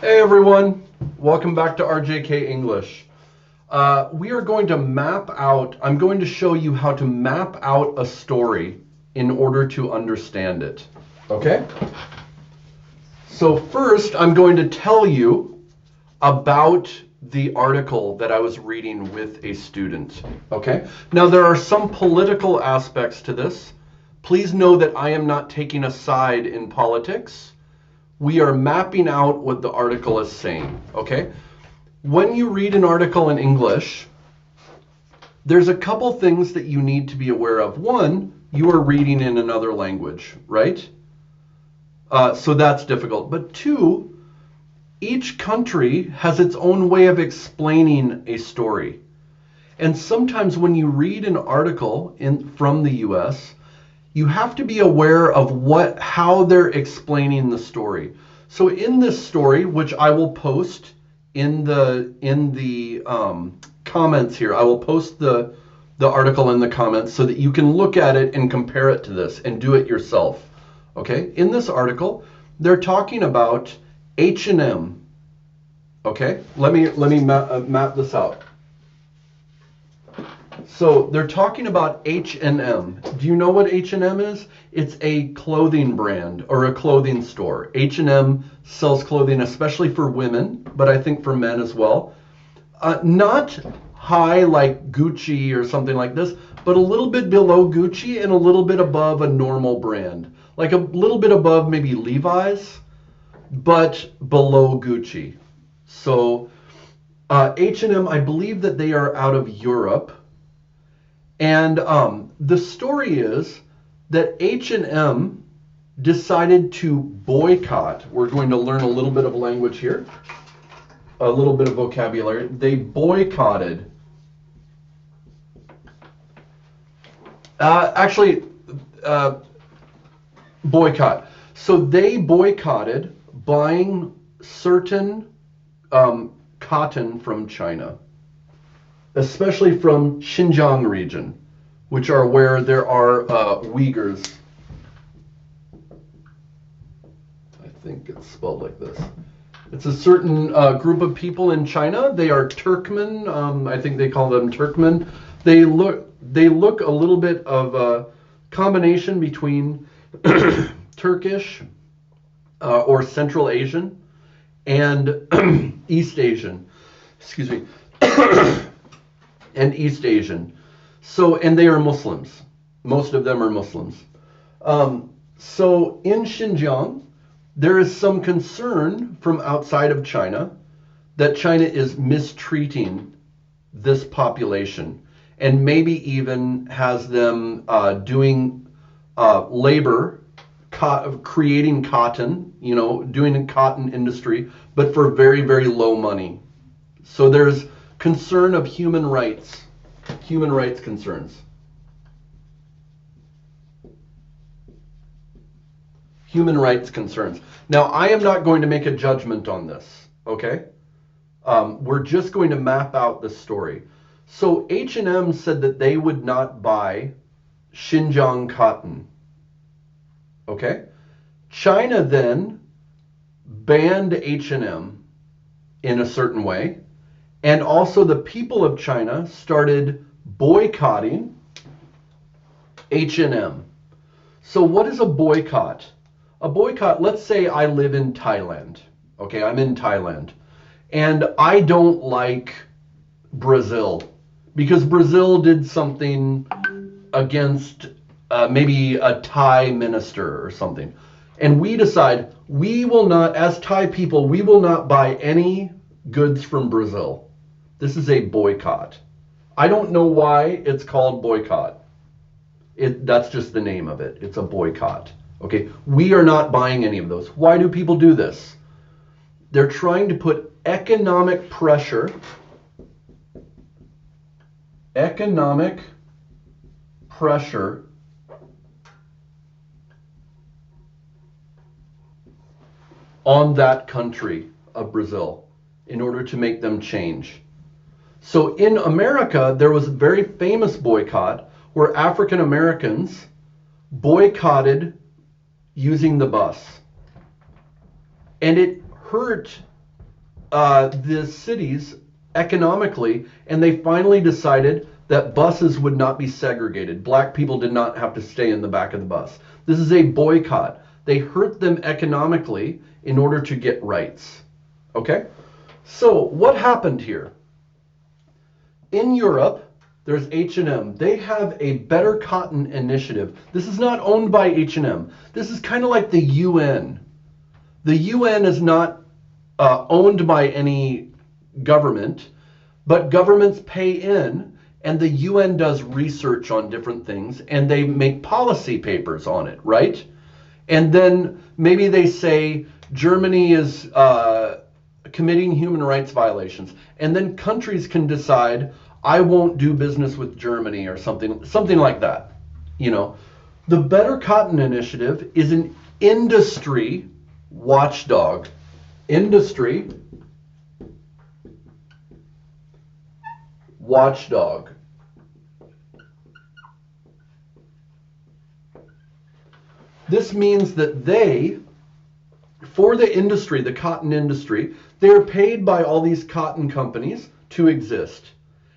Hey everyone, welcome back to RJK English. We are going to I'm going to show you how to map out a story in order to understand it. Okay? So first, I'm going to tell you about the article that I was reading with a student. Okay? Now there are some political aspects to this. Please know that I am not taking a side in politics. We are mapping out what the article is saying, okay? When you read an article in English, there's a couple things that you need to be aware of. One, you are reading in another language, right? So that's difficult. But two, each country has its own way of explaining a story. And sometimes when you read an article from the US, you have to be aware of how they're explaining the story. So in this story, which I will post in the comments here, I will post the article in the comments so that you can look at it and compare it to this and do it yourself. Okay? In this article, they're talking about H&M. Okay? Let me map this out. So they're talking about H&M. Do you know what H&M is? It's a clothing brand or a clothing store. H&M sells clothing especially for women, but I think for men as well. Not high like Gucci or something like this, but a little bit below Gucci and a little bit above a normal brand. Like a little bit above maybe Levi's, but below Gucci. So H&M, I believe that they are out of Europe. And the story is that H&M decided to boycott. We're going to learn a little bit of language here, a little bit of vocabulary. They boycotted. Boycott. So they boycotted buying certain cotton from China, especially from Xinjiang region, which are where there are Uyghurs. I think it's spelled like this. It's a certain group of people in China. They are Turkmen. I think they call them Turkmen. They look a little bit of a combination between Turkish or Central Asian and East Asian. Excuse me. And East Asian. So, and they are Muslims. Most of them are Muslims. So in Xinjiang, there is some concern from outside of China that China is mistreating this population and maybe even has them doing labor, creating cotton, doing a cotton industry, but for very, very low money. So there's concern of human rights concerns. Human rights concerns. Now, I am not going to make a judgment on this, okay? We're just going to map out the story. So H&M said that they would not buy Xinjiang cotton, okay? China then banned H&M in a certain way, and also the people of China started boycotting H&M. So what is a boycott? A boycott, let's say I live in Thailand. Okay, I'm in Thailand. And I don't like Brazil because Brazil did something against maybe a Thai minister or something. And we decide we will not, as Thai people, we will not buy any goods from Brazil. This is a boycott. I don't know why it's called boycott. That's just the name of it. It's a boycott. Okay, we are not buying any of those. Why do people do this? They're trying to put economic pressure on that country of Brazil in order to make them change. So in America, there was a very famous boycott where African Americans boycotted using the bus. And it hurt the cities economically, and they finally decided that buses would not be segregated. Black people did not have to stay in the back of the bus. This is a boycott. They hurt them economically in order to get rights. Okay? So what happened here? In Europe, there's H&M. They have a Better Cotton Initiative. This is not owned by H&M. This is kind of like the UN. The UN is not owned by any government, but governments pay in, and the UN does research on different things, and they make policy papers on it, right? And then maybe they say Germany is committing human rights violations, and then countries can decide, I won't do business with Germany or something like that. You know, the Better Cotton Initiative is an industry watchdog. Industry watchdog. This means that they, for the industry, the cotton industry, they're paid by all these cotton companies to exist.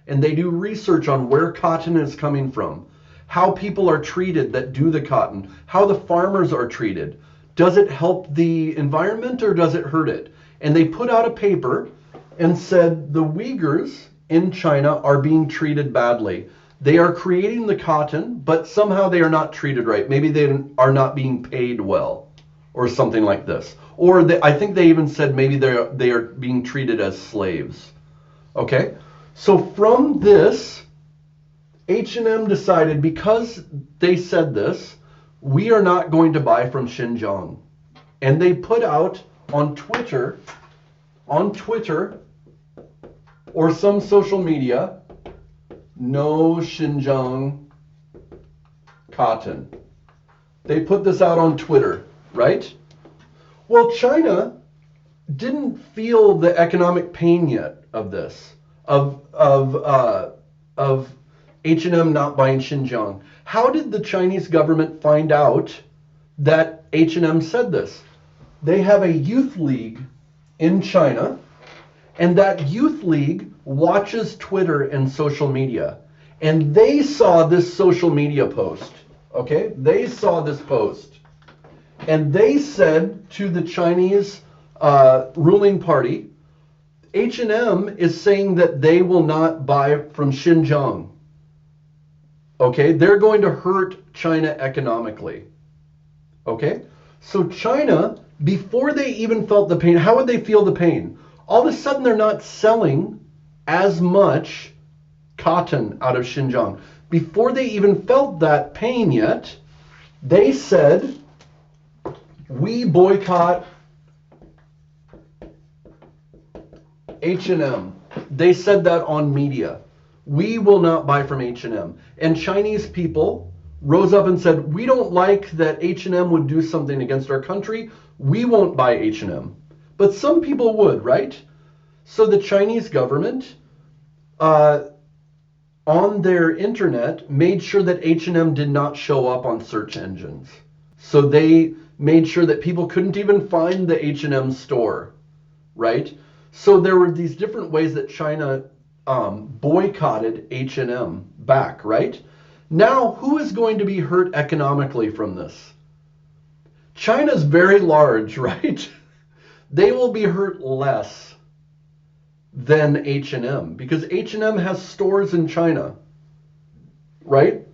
And they do research on where cotton is coming from, how people are treated that do the cotton, how the farmers are treated. Does it help the environment or does it hurt it? And they put out a paper and said the Uyghurs in China are being treated badly. They are creating the cotton, but somehow they are not treated right. Maybe they are not being paid well or something like this. Or I think they even said maybe they are being treated as slaves. Okay? So from this, H&M decided, because they said this, we are not going to buy from Xinjiang. And they put out on Twitter or some social media, no Xinjiang cotton. They put this out on Twitter, right? Well, China didn't feel the economic pain yet of this, of H&M not buying Xinjiang. How did the Chinese government find out that H&M said this? They have a youth league in China, and that youth league watches Twitter and social media. And they saw this social media post, okay? They saw this post. And they said to the Chinese ruling party, H&M is saying that they will not buy from Xinjiang. Okay, they're going to hurt China economically. Okay, so China, before they even felt the pain, how would they feel the pain? All of a sudden, they're not selling as much cotton out of Xinjiang. Before they even felt that pain yet, they said, we boycott H&M. They said that on media. We will not buy from H&M. And Chinese people rose up and said, we don't like that H&M would do something against our country. We won't buy H&M. But some people would, right? So the Chinese government, on their internet, made sure that H&M did not show up on search engines. So they made sure that people couldn't even find the H&M store, right? So there were these different ways that China boycotted H&M back, right? Now, who is going to be hurt economically from this? China's very large, right? They will be hurt less than H&M because H&M has stores in China, right?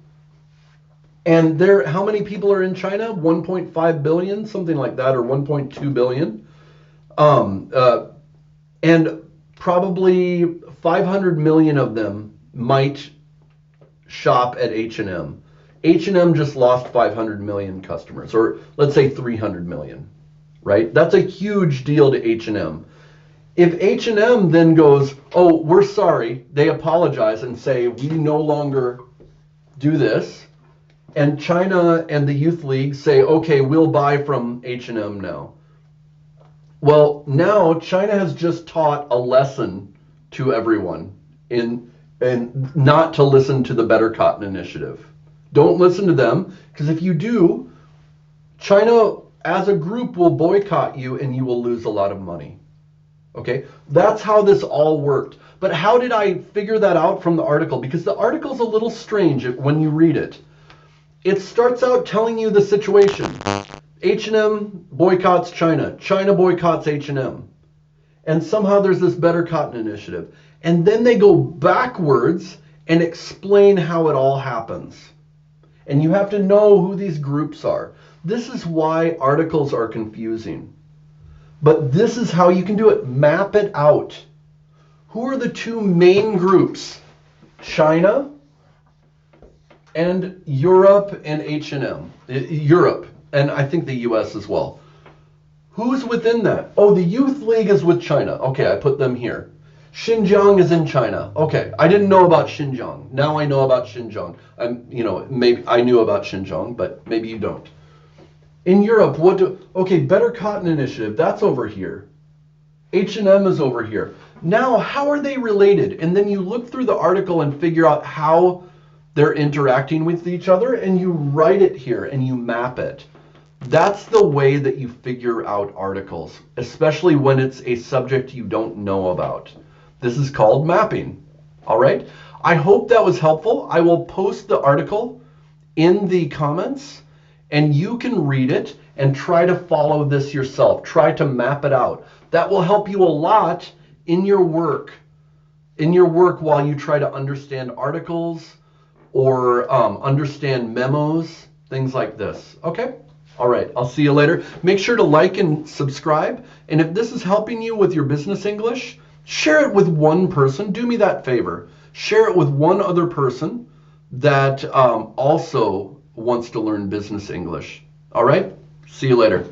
And how many people are in China? 1.5 billion, something like that, or 1.2 billion. And probably 500 million of them might shop at H&M. H&M just lost 500 million customers, or let's say 300 million, right? That's a huge deal to H&M. If H&M then goes, oh, we're sorry, they apologize and say, we no longer do this, and China and the Youth League say, okay, we'll buy from H&M now. Well, now China has just taught a lesson to everyone in not to listen to the Better Cotton Initiative. Don't listen to them, because if you do, China as a group will boycott you and you will lose a lot of money. Okay, that's how this all worked. But how did I figure that out from the article? Because the article's a little strange when you read it. It starts out telling you the situation. H&M boycotts China. China boycotts H&M. And somehow there's this Better Cotton Initiative. And then they go backwards and explain how it all happens. And you have to know who these groups are. This is why articles are confusing. But this is how you can do it. Map it out. Who are the two main groups? China and Europe and H&M. Europe, and I think the US as well. Who's within that? Oh, the Youth League is with China. Okay, I put them here. Xinjiang is in China. Okay, I didn't know about Xinjiang. Now I know about Xinjiang. Maybe I knew about Xinjiang, but maybe you don't. In Europe, Better Cotton Initiative, that's over here. H&M is over here. Now, how are they related? And then you look through the article and figure out how they're interacting with each other, and you write it here and you map it. That's the way that you figure out articles, especially when it's a subject you don't know about. This is called mapping. All right? I hope that was helpful. I will post the article in the comments, and you can read it and try to follow this yourself. Try to map it out. That will help you a lot in your work. While you try to understand articles or understand memos, things like this. Okay? All right, I'll see you later. Make sure to like and subscribe. And if this is helping you with your business English, share it with one person. Do me that favor. Share it with one other person that also wants to learn business English. All right? See you later.